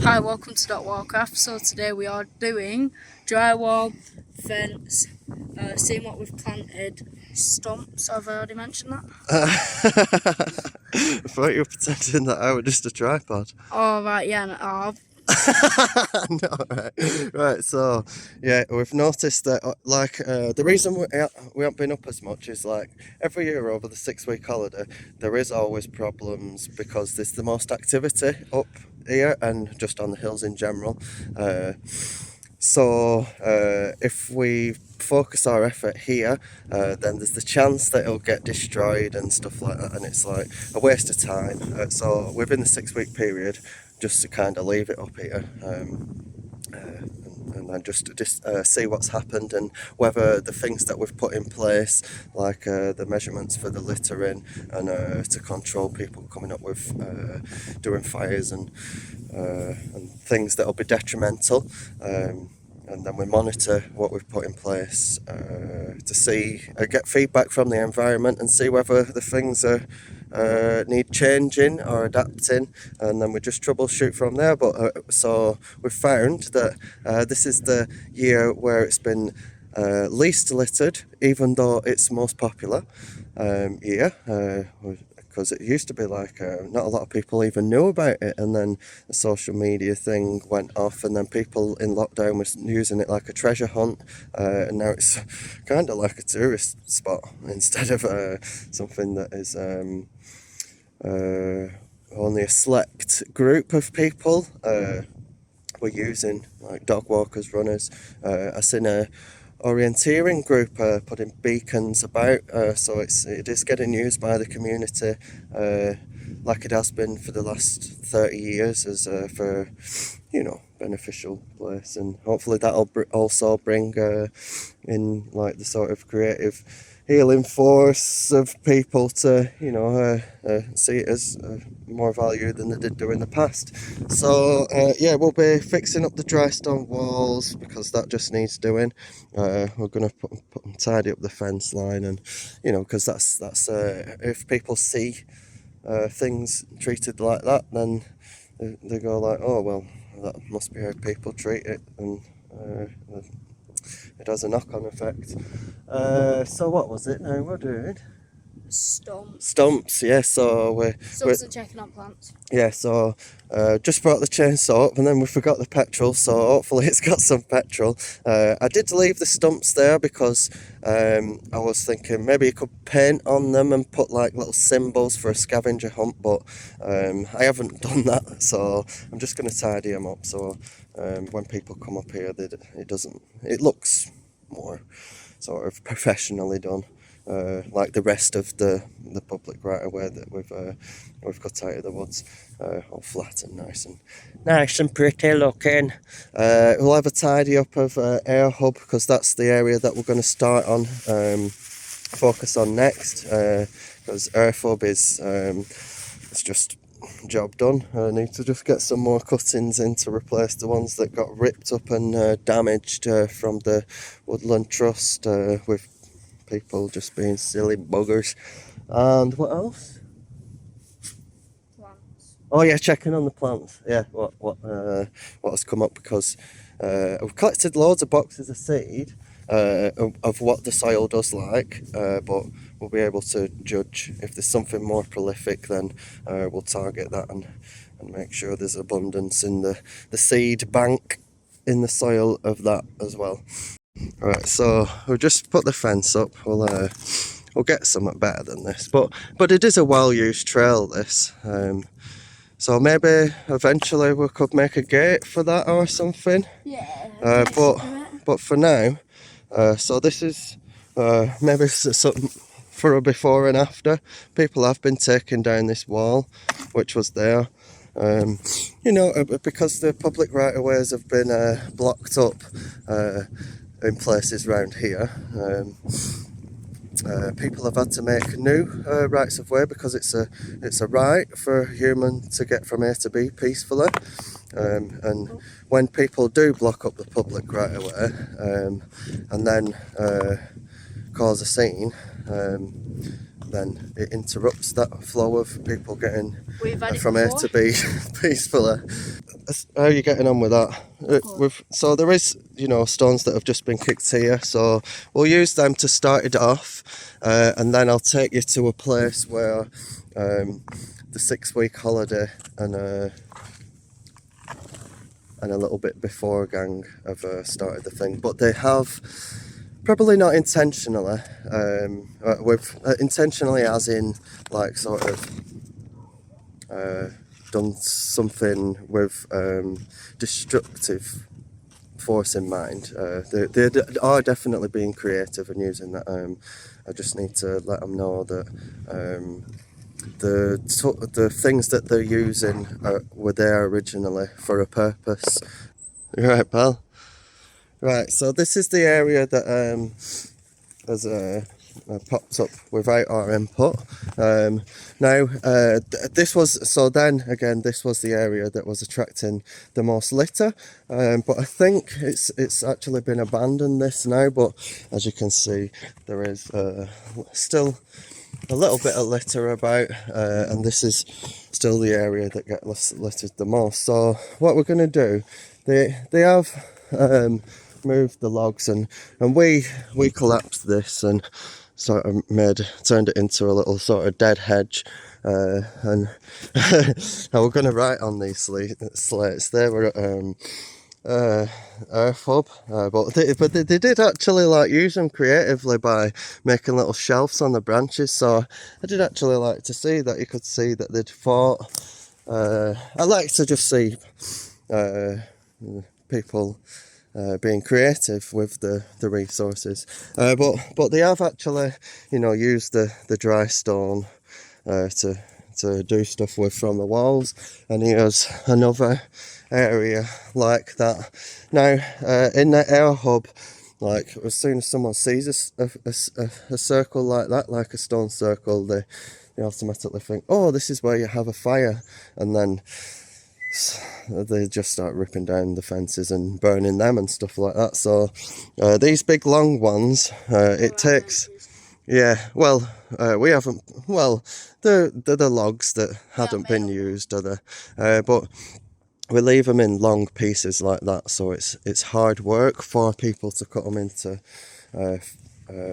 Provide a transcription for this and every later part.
Hi, welcome to Wildcraft. So today we are doing drywall, fence, seeing what we've planted, stumps. I've already mentioned that. I thought you were pretending that I was just a tripod. Oh right, yeah, and No, right. So, yeah, we've noticed that, the reason we haven't been up as much is like every year over the 6 week holiday, there is always problems because there's the most activity up here and just on the hills in general. If we focus our effort here, then there's the chance that it'll get destroyed and stuff like that, and it's like a waste of time. So within the 6 week period, just to kind of leave it up here. And then just see what's happened and whether the things that we've put in place, like the measurements for the littering and to control people coming up with doing fires and things that will be detrimental. And then we monitor what we've put in place to see, get feedback from the environment and see whether the things are need changing or adapting, and then we just troubleshoot from there. But so we've found that this is the year where it's been least littered, even though it's most popular year. Because it used to be like not a lot of people even knew about it, and then the social media thing went off, and then people in lockdown was using it like a treasure hunt, and now it's kind of like a tourist spot instead of something that is only a select group of people were using, like dog walkers, runners. I seen a orienteering group putting beacons about, so it is getting used by the community like it has been for the last 30 years as for beneficial place, and hopefully that'll also bring in like the sort of creative healing force of people to see it as more value than they did do in the past. So yeah, we'll be fixing up the dry stone walls because that just needs doing. We're going to tidy up the fence line, and because that's if people see things treated like that, then they go like, oh well, that must be how people treat it, and it has a knock-on effect. So what was it now we're doing? Stumps, yeah. stumps and checking on plants. Yeah, so just brought the chainsaw up, and then we forgot the petrol, so hopefully it's got some petrol. I did leave the stumps there because I was thinking maybe you could paint on them and put like little symbols for a scavenger hunt, but I haven't done that, so I'm just going to tidy them up, so when people come up here, it looks more sort of professionally done. Like the rest of the public right away that we've got out of the woods, all flat and nice and pretty looking. We'll have a tidy up of Air Hub because that's the area that we're going to start on, focus on next, because Earth Hub is it's just job done. I need to just get some more cuttings in to replace the ones that got ripped up and damaged from the Woodland Trust, with people just being silly buggers. And what else? Plants. Oh yeah, checking on the plants. Yeah, what has come up, because we've collected loads of boxes of seed of what the soil does like, but we'll be able to judge if there's something more prolific. Then we'll target that and make sure there's abundance in the seed bank in the soil of that as well. Right, so we'll just put the fence up. We'll get something better than this, but it is a well-used trail, this. So maybe eventually we could make a gate for that or something. Yeah. But for now, so this is maybe something for a before and after. People have been taking down this wall, which was there. Because the public right-of-ways have been blocked up in places around here. People have had to make new rights of way because it's a right for a human to get from A to B peacefully. And when people do block up the public right of way and then cause a scene, then it interrupts that flow of people getting We've had it from A before. to B peacefully. How are you getting on with that? So there is, you know, stones that have just been kicked here, so we'll use them to start it off, and then I'll take you to a place where the 6-week holiday and a little bit before gang have started the thing, but they have probably not intentionally, intentionally as in like sort of done something with destructive force in mind. They are definitely being creative and using that. I just need to let them know that the things that they're using were there originally for a purpose. Right, pal. Right, so this is the area that has popped up without our input. Now, this was the area that was attracting the most litter, but I think it's actually been abandoned this now, but as you can see, there is still a little bit of litter about, and this is still the area that gets littered the most. So what we're going to do, they have moved the logs, and we collapsed this and sort of turned it into a little sort of dead hedge, and now we're going to write on these slates. They were Earth Hub, but they did actually like use them creatively by making little shelves on the branches, so I did actually like to see that. You could see that they'd thought, I like to just see people being creative with the resources, but they have actually, you know, used the dry stone to do stuff with from the walls, and here's another area like that. Now, in the air hub, like as soon as someone sees a circle like that, like a stone circle, they automatically think, oh, this is where you have a fire, and then they just start ripping down the fences and burning them and stuff like that. So these big long ones, it takes, yeah, well, we haven't, well, they're the logs that hadn't been used, are they? But we leave them in long pieces like that, so it's hard work for people to cut them into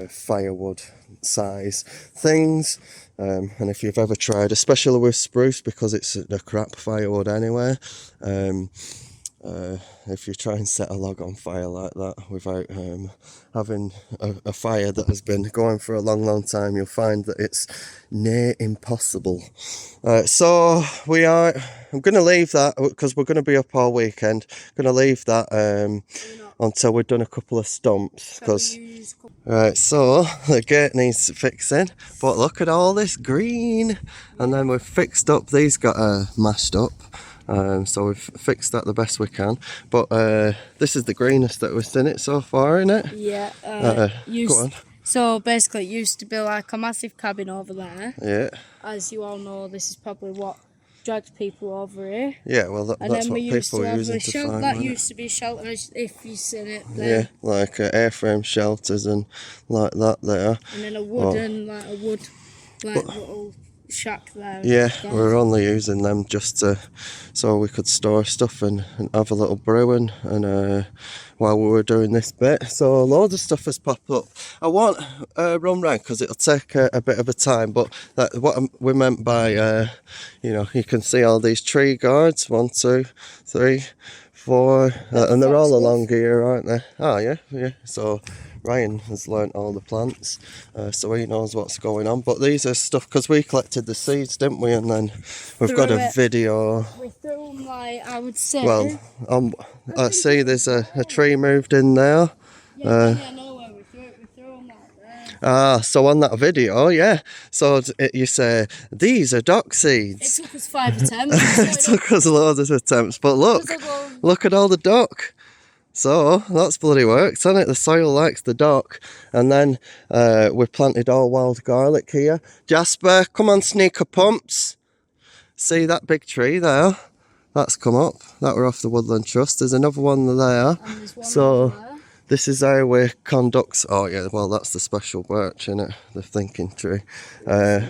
firewood size things. And if you've ever tried, especially with spruce, because it's a crap firewood anyway, if you try and set a log on fire like that without having a fire that has been going for a long time, you'll find that it's near impossible. So I'm going to leave that, because we're going to be up all weekend. I'm going to leave that until we've done a couple of stumps, because right, so the gate needs fixing, but look at all this green, and then we've fixed up, these got mashed up, so we've fixed that the best we can, but this is the greenest that we've seen it so far, isn't it? Yeah. Go on. So basically it used to be like a massive cabin over there. Yeah. As you all know, this is probably what drags people over here. Yeah, well that's what people are using to find. That used to be shelters, if you've seen it there. Yeah, like airframe shelters and like that there. And then a wooden, little shack there. Yeah, we're only using them just so we could store stuff and have a little brew and while we were doing this bit. So loads of stuff has popped up. I won't run round because it'll take a bit of a time, but what we meant by you know, you can see all these tree guards, 1, 2, 3, 4, and they're all along here, aren't they? Oh yeah. So Ryan has learnt all the plants, so he knows what's going on. But these are stuff, because we collected the seeds, didn't we? And then we've got a video. We threw them, like, I would say. Well, see, there's a tree moved in there. I know where we threw it. We threw them like there. So on that video, yeah. So you say, these are dock seeds. It took us 5 attempts. It took us loads of attempts, but look at all the dock. So that's bloody works, hasn't it? The soil likes the dock. And then we planted all wild garlic here. Jasper, come on, sneaker pumps. See that big tree there? That's come up. That were off the Woodland Trust. There's another one there. And there's one so over there. this is how we conduct. Oh yeah, well that's the special birch in it, the thinking tree.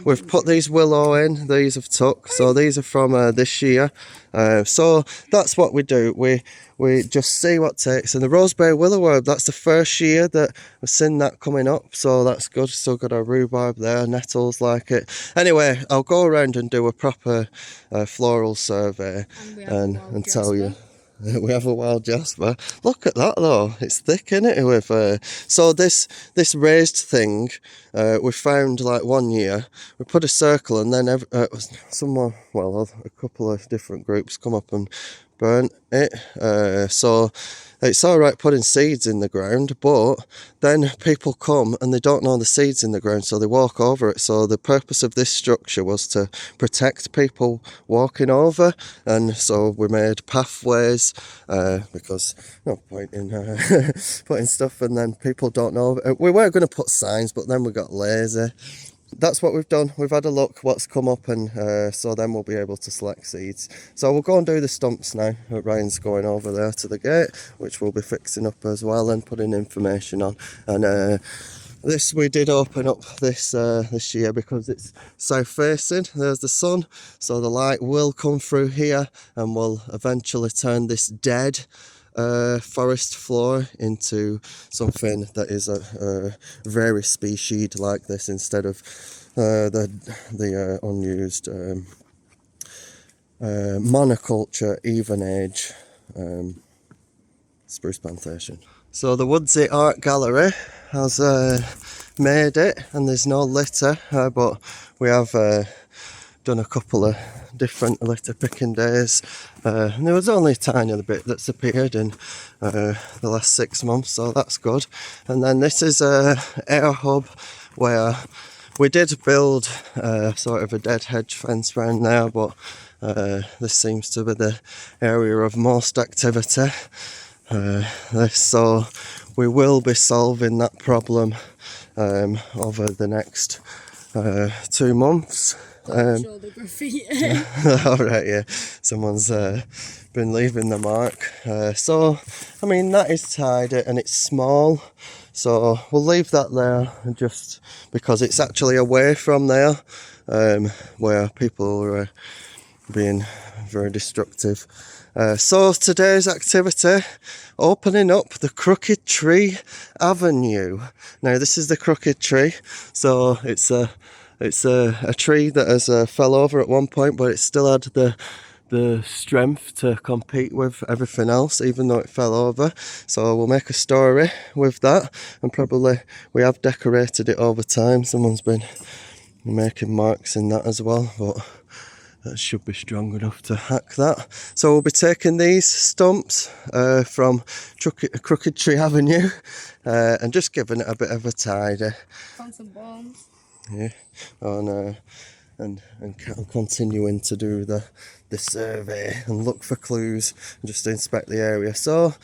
We've put these willow in. These have took, so these are from this year. So that's what we do. We just see what takes. And the roseberry willowherb, that's the first year that we've seen that coming up, so that's good. Still got our rhubarb there, nettles like it. Anyway, I'll go around and do a proper floral survey and tell you. We have a wild jasper. Look at that though, it's thick, isn't it? With so this raised thing, we found like one year. We put a circle, and then someone, well, a couple of different groups come up and burnt it. So it's all right putting seeds in the ground, but then people come and they don't know the seeds in the ground, so they walk over it. So the purpose of this structure was to protect people walking over, and so we made pathways, because no point in putting stuff and then people don't know. We were going to put signs, but then we got lazy. That's what we've done. We've had a look what's come up, and so then we'll be able to select seeds. So we'll go and do the stumps now. Ryan's going over there to the gate, which we'll be fixing up as well and putting information on. And this we did open up this year because it's south facing. There's the sun, so the light will come through here and will eventually turn this dead forest floor into something that is a very species like this, instead of the unused monoculture even age spruce plantation. So the Woodsy Art Gallery has made it, and there's no litter, but we have done a couple of different litter picking days, and there was only a tiny bit that's appeared in the last 6 months, so that's good. And then this is a air hub where we did build sort of a dead hedge fence around there, but this seems to be the area of most activity. So we will be solving that problem over the next 2 months. Show the graffiti. Alright, yeah, someone's been leaving the mark. So, I mean, that is tidy and it's small, so we'll leave that there, just because it's actually away from there, where people are being very destructive. So today's activity, opening up the Crooked Tree Avenue. Now this is the crooked tree, so it's a tree that has fell over at one point, but it still had the strength to compete with everything else, even though it fell over. So we'll make a story with that, and probably we have decorated it over time. Someone's been making marks in that as well, but that should be strong enough to hack that. So we'll be taking these stumps from Crooked Tree Avenue and just giving it a bit of a tidy. Found some bones. Yeah, and continuing to do the survey and look for clues and just inspect the area. So,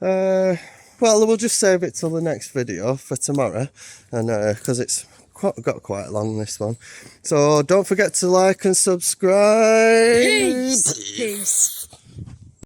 well, we'll just save it till the next video for tomorrow, and because it's got quite long, this one. So don't forget to like and subscribe. Peace.